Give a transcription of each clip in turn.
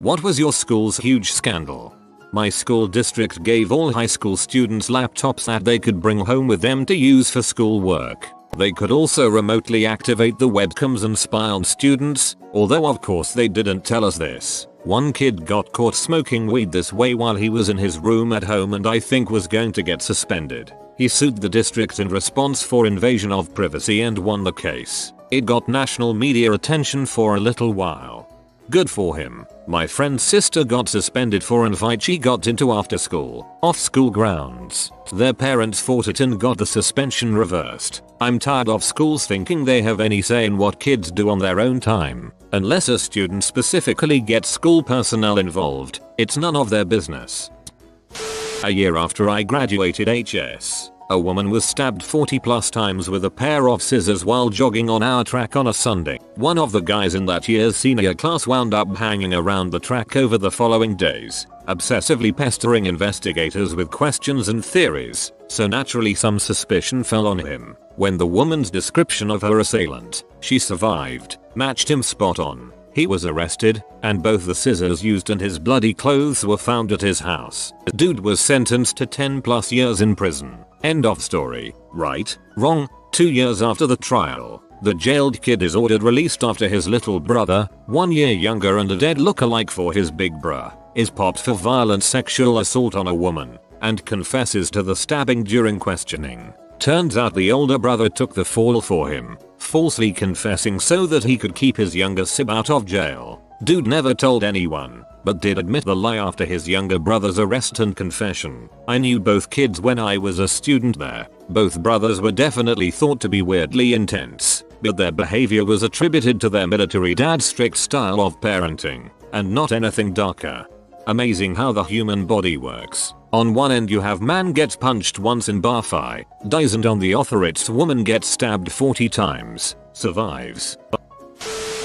What was your school's huge scandal? My school district gave all high school students laptops that they could bring home with them to use for school work. They could also remotely activate the webcams and spy on students, although of course they didn't tell us this. One kid got caught smoking weed this way while he was in his room at home and I think was going to get suspended. He sued the district in response for invasion of privacy and won the case. It got national media attention for a little while. Good for him. My friend's sister got suspended for an fight she got into after school, off school grounds. Their parents fought it and got the suspension reversed. I'm tired of schools thinking they have any say in what kids do on their own time. Unless a student specifically gets school personnel involved, it's none of their business. A year after I graduated HS, a woman was stabbed 40+ times with a pair of scissors while jogging on our track on a Sunday. One of the guys in that year's senior class wound up hanging around the track over the following days, obsessively pestering investigators with questions and theories, so naturally some suspicion fell on him. When the woman's description of her assailant, she survived, matched him spot on, he was arrested, and both the scissors used and his bloody clothes were found at his house. The dude was sentenced to 10+ years in prison. End of story. Right? Wrong? 2 years after the trial, the jailed kid is ordered released after his little brother, 1 year younger and a dead lookalike for his big bruh, is popped for violent sexual assault on a woman, and confesses to the stabbing during questioning. Turns out the older brother took the fall for him, falsely confessing so that he could keep his younger sib out of jail. Dude never told anyone, but did admit the lie after his younger brother's arrest and confession. I knew both kids when I was a student there. Both brothers were definitely thought to be weirdly intense, but their behavior was attributed to their military dad's strict style of parenting, and not anything darker. Amazing how the human body works. On one end you have man gets punched once in bar fight, dies, and on the other it's woman gets stabbed 40 times, survives.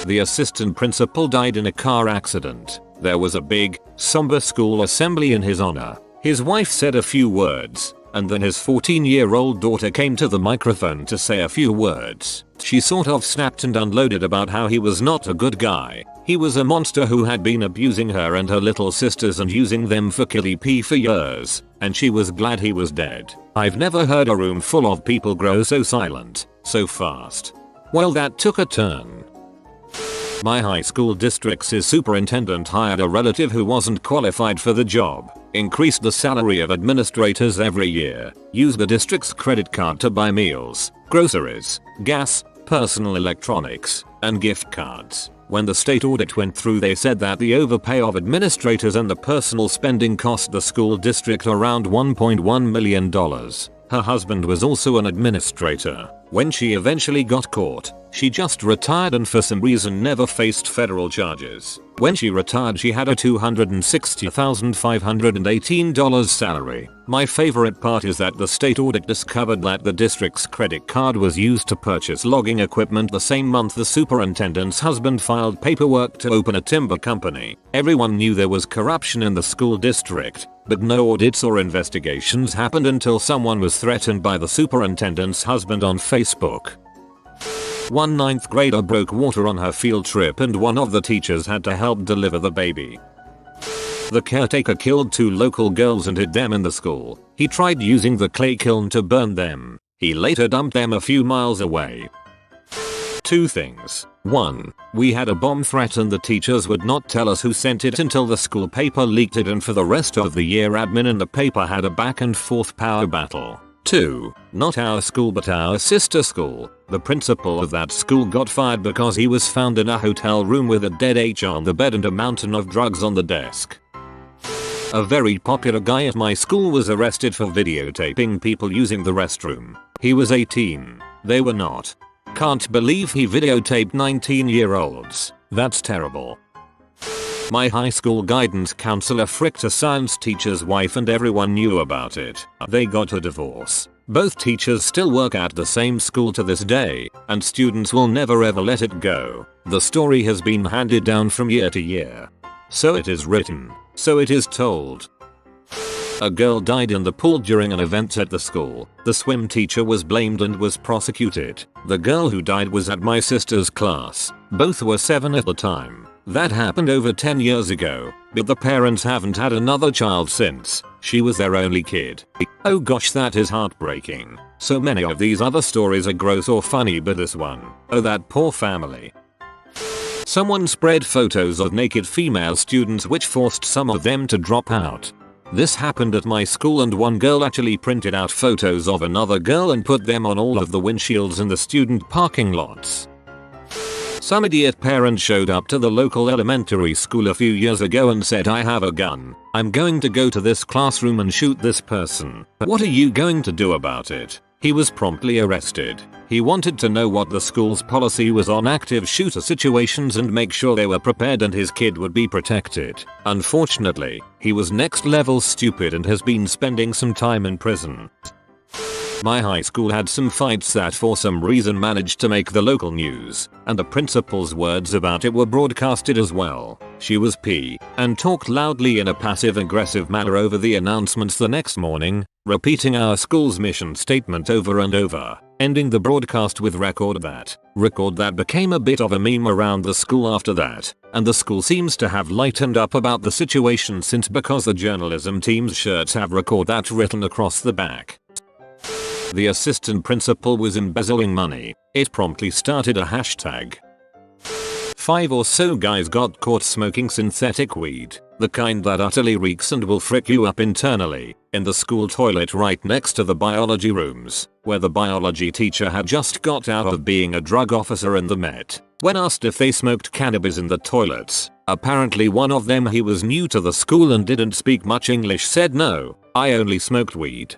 The assistant principal died in a car accident. There was a big, somber school assembly in his honor. His wife said a few words, and then his 14-year-old daughter came to the microphone to say a few words. She sort of snapped and unloaded about how he was not a good guy. He was a monster who had been abusing her and her little sisters and using them for kiddie pee for years, and she was glad he was dead. I've never heard a room full of people grow so silent, so fast. Well, that took a turn. My high school district's superintendent hired a relative who wasn't qualified for the job, increased the salary of administrators every year, used the district's credit card to buy meals, groceries, gas, personal electronics, and gift cards. When the state audit went through, they said that the overpay of administrators and the personal spending cost the school district around $1.1 million. Her husband was also an administrator. When she eventually got caught, she just retired and for some reason never faced federal charges. When she retired, she had a $260,518 salary. My favorite part is that the state audit discovered that the district's credit card was used to purchase logging equipment the same month the superintendent's husband filed paperwork to open a timber company. Everyone knew there was corruption in the school district, but no audits or investigations happened until someone was threatened by the superintendent's husband on Facebook. One 9th grader broke water on her field trip and one of the teachers had to help deliver the baby. The caretaker killed 2 local girls and hid them in the school. He tried using the clay kiln to burn them. He later dumped them a few miles away. 2 things. 1. We had a bomb threat and the teachers would not tell us who sent it until the school paper leaked it, and for the rest of the year admin and the paper had a back and forth power battle. 2. Not our school but our sister school. The principal of that school got fired because he was found in a hotel room with a dead HR on the bed and a mountain of drugs on the desk. A very popular guy at my school was arrested for videotaping people using the restroom. He was 18. They were not. Can't believe he videotaped 19-year-olds. That's terrible. My high school guidance counselor fricked a science teacher's wife and everyone knew about it. They got a divorce. Both teachers still work at the same school to this day, and students will never ever let it go. The story has been handed down from year to year. So it is written. So it is told. A girl died in the pool during an event at the school. The swim teacher was blamed and was prosecuted. The girl who died was at my sister's class. Both were 7 at the time. That happened over 10 years ago, but the parents haven't had another child since. She was their only kid. Oh gosh, that is heartbreaking. So many of these other stories are gross or funny, but this one, oh that poor family. Someone spread photos of naked female students which forced some of them to drop out. This happened at my school, and one girl actually printed out photos of another girl and put them on all of the windshields in the student parking lots. Some idiot parent showed up to the local elementary school a few years ago and said, "I have a gun. I'm going to go to this classroom and shoot this person. What are you going to do about it?" He was promptly arrested. He wanted to know what the school's policy was on active shooter situations and make sure they were prepared and his kid would be protected. Unfortunately, he was next level stupid and has been spending some time in prison. My high school had some fights that for some reason managed to make the local news, and the principal's words about it were broadcasted as well. She was P and talked loudly in a passive-aggressive manner over the announcements the next morning, repeating our school's mission statement over and over, ending the broadcast with record that became a bit of a meme around the school after that, and the school seems to have lightened up about the situation since, because the journalism team's shirts have record that written across the back. The assistant principal was embezzling money. It promptly started a hashtag. 5 or so guys got caught smoking synthetic weed, the kind that utterly reeks and will frick you up internally, in the school toilet right next to the biology rooms, where the biology teacher had just got out of being a drug officer in the Met. When asked if they smoked cannabis in the toilets, apparently one of them, he was new to the school and didn't speak much English, said, "No, I only smoked weed."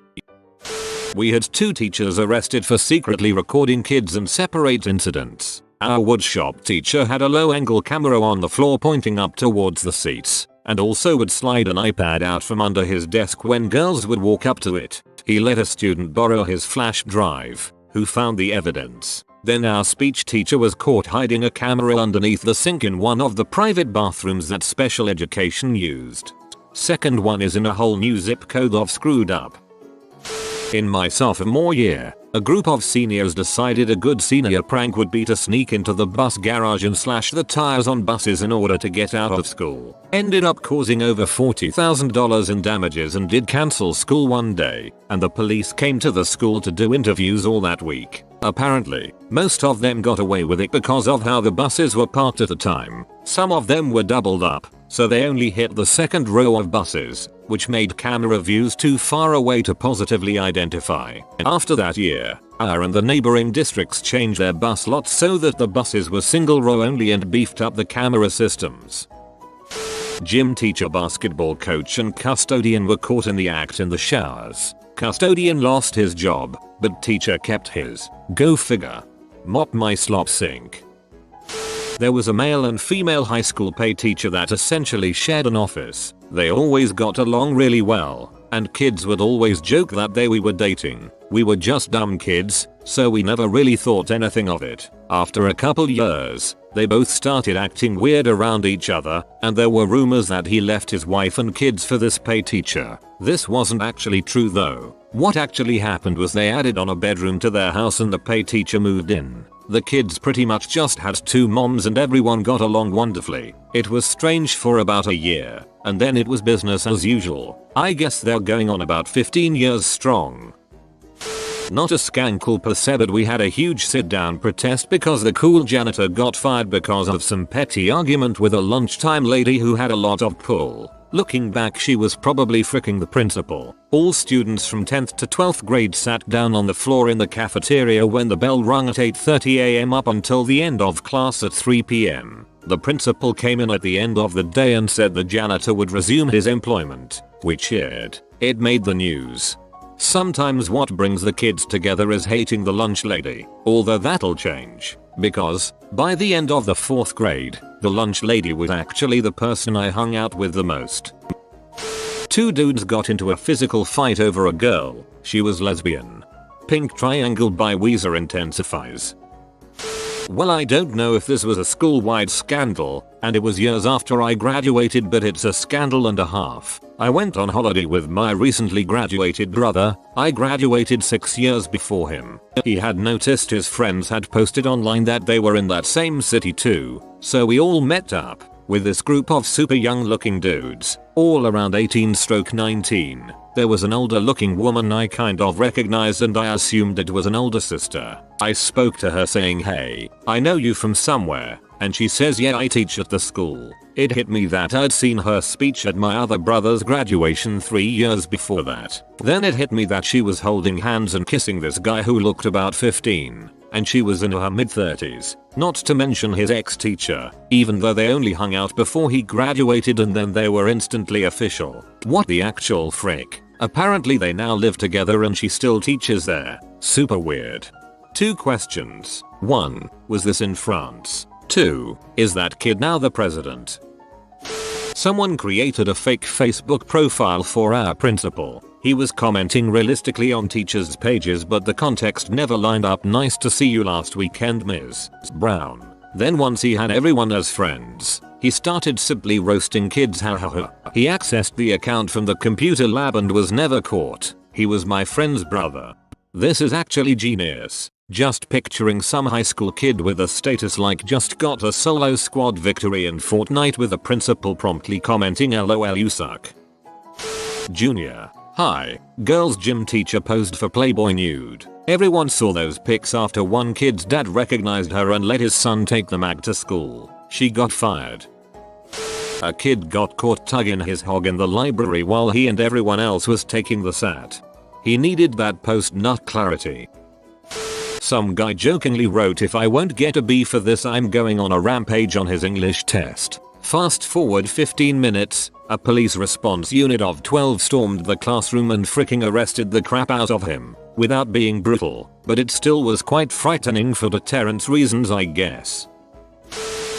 We had 2 teachers arrested for secretly recording kids and separate incidents. Our woodshop teacher had a low-angle camera on the floor pointing up towards the seats, and also would slide an iPad out from under his desk when girls would walk up to it. He let a student borrow his flash drive, who found the evidence. Then our speech teacher was caught hiding a camera underneath the sink in one of the private bathrooms that special education used. Second one is in a whole new zip code of screwed up. In my sophomore year, a group of seniors decided a good senior prank would be to sneak into the bus garage and slash the tires on buses in order to get out of school. Ended up causing over $40,000 in damages and did cancel school one day, and the police came to the school to do interviews all that week. Apparently, most of them got away with it because of how the buses were parked at the time. Some of them were doubled up, so they only hit the second row of buses, which made camera views too far away to positively identify. After that year, our and the neighboring districts changed their bus lots so that the buses were single row only and beefed up the camera systems. Gym teacher, basketball coach and custodian were caught in the act in the showers. Custodian lost his job, but teacher kept his. Go figure. Mop my slop sink. There was a male and female high school pay teacher that essentially shared an office. They always got along really well, and kids would always joke that we were dating. We were just dumb kids, so we never really thought anything of it. After a couple years, they both started acting weird around each other, and there were rumors that he left his wife and kids for this pay teacher. This wasn't actually true though. What actually happened was they added on a bedroom to their house and the pay teacher moved in. The kids pretty much just had 2 moms and everyone got along wonderfully. It was strange for about a year, and then it was business as usual. I guess they're going on about 15 years strong. Not a scandal per se, but we had a huge sit-down protest because the cool janitor got fired because of some petty argument with a lunchtime lady who had a lot of pull. Looking back, she was probably fricking the principal. All students from 10th to 12th grade sat down on the floor in the cafeteria when the bell rung at 8:30 am up until the end of class at 3 p.m. The principal came in at the end of the day and said the janitor would resume his employment. We cheered. It made the news. Sometimes what brings the kids together is hating the lunch lady, although that'll change, because by the end of the 4th grade, the lunch lady was actually the person I hung out with the most. 2 dudes got into a physical fight over a girl. She was lesbian. Pink Triangle by Weezer intensifies. Well, I don't know if this was a school-wide scandal, and it was years after I graduated, but it's a scandal and a half. I went on holiday with my recently graduated brother. I graduated 6 years before him. He had noticed his friends had posted online that they were in that same city too, so we all met up. with this group of super young looking dudes, all around 18-19. There was an older looking woman I kind of recognized and I assumed it was an older sister. I spoke to her saying, "Hey, I know you from somewhere," and she says, "Yeah, I teach at the school." It hit me that I'd seen her speech at my other brother's graduation 3 years before that. Then it hit me that she was holding hands and kissing this guy who looked about 15, and she was in her mid-30s, not to mention his ex-teacher, even though they only hung out before he graduated and then they were instantly official. What the actual frick? Apparently they now live together and she still teaches there. Super weird. 2 questions. 1. Was this in France? 2. Is that kid now the president? Someone created a fake Facebook profile for our principal. He was commenting realistically on teachers' pages, but the context never lined up. "Nice to see you last weekend, Ms. Brown." Then once he had everyone as friends, he started simply roasting kids. He accessed the account from the computer lab and was never caught. He was my friend's brother. This is actually genius. Just picturing some high school kid with a status like "just got a solo squad victory in Fortnite" with the principal promptly commenting "LOL you suck." Junior. Hi. Girls gym teacher posed for Playboy nude. Everyone saw those pics after one kid's dad recognized her and let his son take the mag to school. She got fired. A kid got caught tugging his hog in the library while he and everyone else was taking the SAT. He needed that post-nut clarity. Some guy jokingly wrote, "If I won't get a B for this, I'm going on a rampage" on his English test. Fast forward 15 minutes, a police response unit of 12 stormed the classroom and freaking arrested the crap out of him, without being brutal, but it still was quite frightening for deterrence reasons, I guess.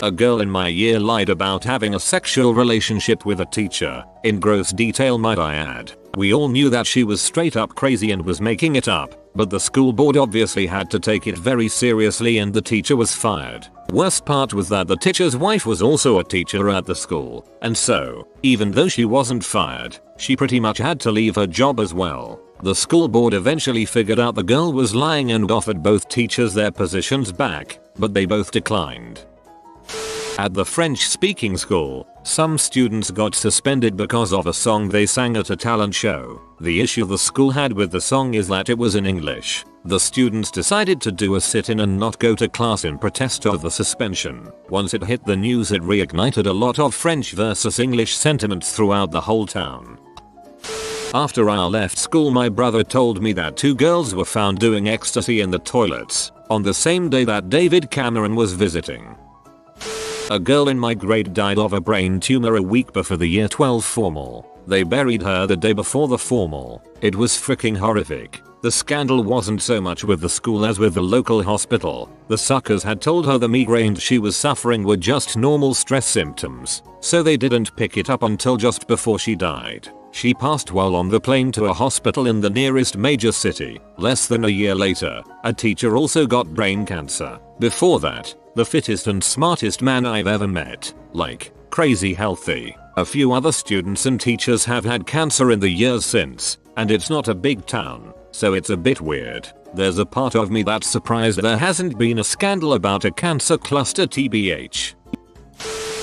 A girl in my year lied about having a sexual relationship with a teacher, in gross detail might I add. We all knew that she was straight up crazy and was making it up, but the school board obviously had to take it very seriously and the teacher was fired. Worst part was that the teacher's wife was also a teacher at the school, and so, even though she wasn't fired, she pretty much had to leave her job as well. The school board eventually figured out the girl was lying and offered both teachers their positions back, but they both declined. At the French-speaking school, some students got suspended because of a song they sang at a talent show. The issue the school had with the song is that it was in English. The students decided to do a sit-in and not go to class in protest of the suspension. Once it hit the news, it reignited a lot of French versus English sentiments throughout the whole town. After I left school, my brother told me that 2 girls were found doing ecstasy in the toilets on the same day that David Cameron was visiting. A girl in my grade died of a brain tumor a week before the year 12 formal. They buried her the day before the formal. It was freaking horrific. The scandal wasn't so much with the school as with the local hospital. The suckers had told her the migraines she was suffering were just normal stress symptoms, so they didn't pick it up until just before she died. She passed while on the plane to a hospital in the nearest major city. Less than a year later, a teacher also got brain cancer. Before that, the fittest and smartest man I've ever met. Like, crazy healthy. A few other students and teachers have had cancer in the years since, and it's not a big town, so it's a bit weird. There's a part of me that's surprised there hasn't been a scandal about a cancer cluster tbh.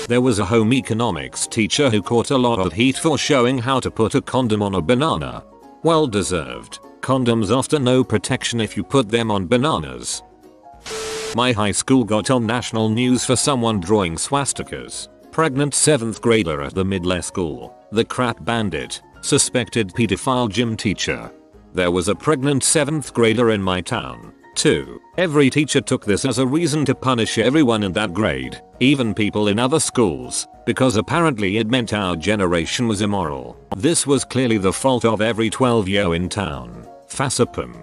There was a home economics teacher who caught a lot of heat for showing how to put a condom on a banana. Well deserved. Condoms offer no protection if you put them on bananas. My high school got on national news for someone drawing swastikas. Pregnant 7th grader at the middle school. The crap bandit. Suspected pedophile gym teacher. There was a pregnant 7th grader in my town, too. Every teacher took this as a reason to punish everyone in that grade, even people in other schools, because apparently it meant our generation was immoral. This was clearly the fault of every 12-year-old in town. Fassapum.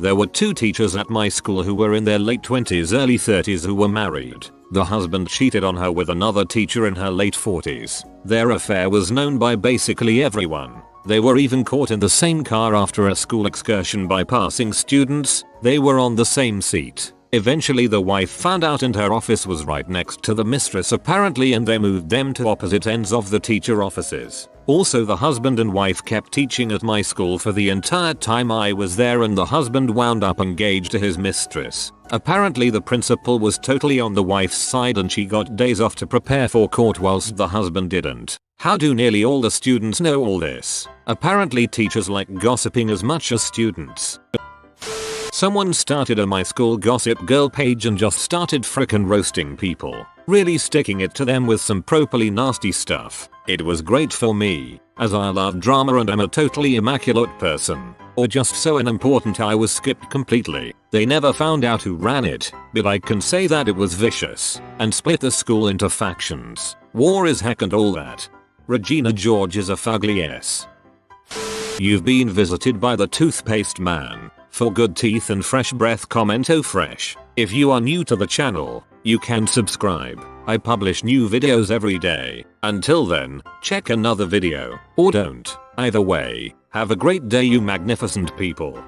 There were 2 teachers at my school who were in their late 20s, early 30s who were married. The husband cheated on her with another teacher in her late 40s. Their affair was known by basically everyone. They were even caught in the same car after a school excursion by passing students. They were on the same seat. Eventually the wife found out and her office was right next to the mistress apparently, and they moved them to opposite ends of the teacher offices. Also, the husband and wife kept teaching at my school for the entire time I was there, and the husband wound up engaged to his mistress. Apparently the principal was totally on the wife's side and she got days off to prepare for court whilst the husband didn't. How do nearly all the students know all this? Apparently teachers like gossiping as much as students. Someone started a my school gossip girl page and just started frickin' roasting people. Really sticking it to them with some properly nasty stuff. It was great for me, as I love drama and I'm a totally immaculate person. Or just so unimportant I was skipped completely. They never found out who ran it, but I can say that it was vicious, and split the school into factions. War is heck and all that. Regina George is a fugly yes. You've been visited by the toothpaste man. For good teeth and fresh breath comment oh fresh. If you are new to the channel, you can subscribe. I publish new videos every day. Until then, check another video, or don't. Either way, have a great day you magnificent people.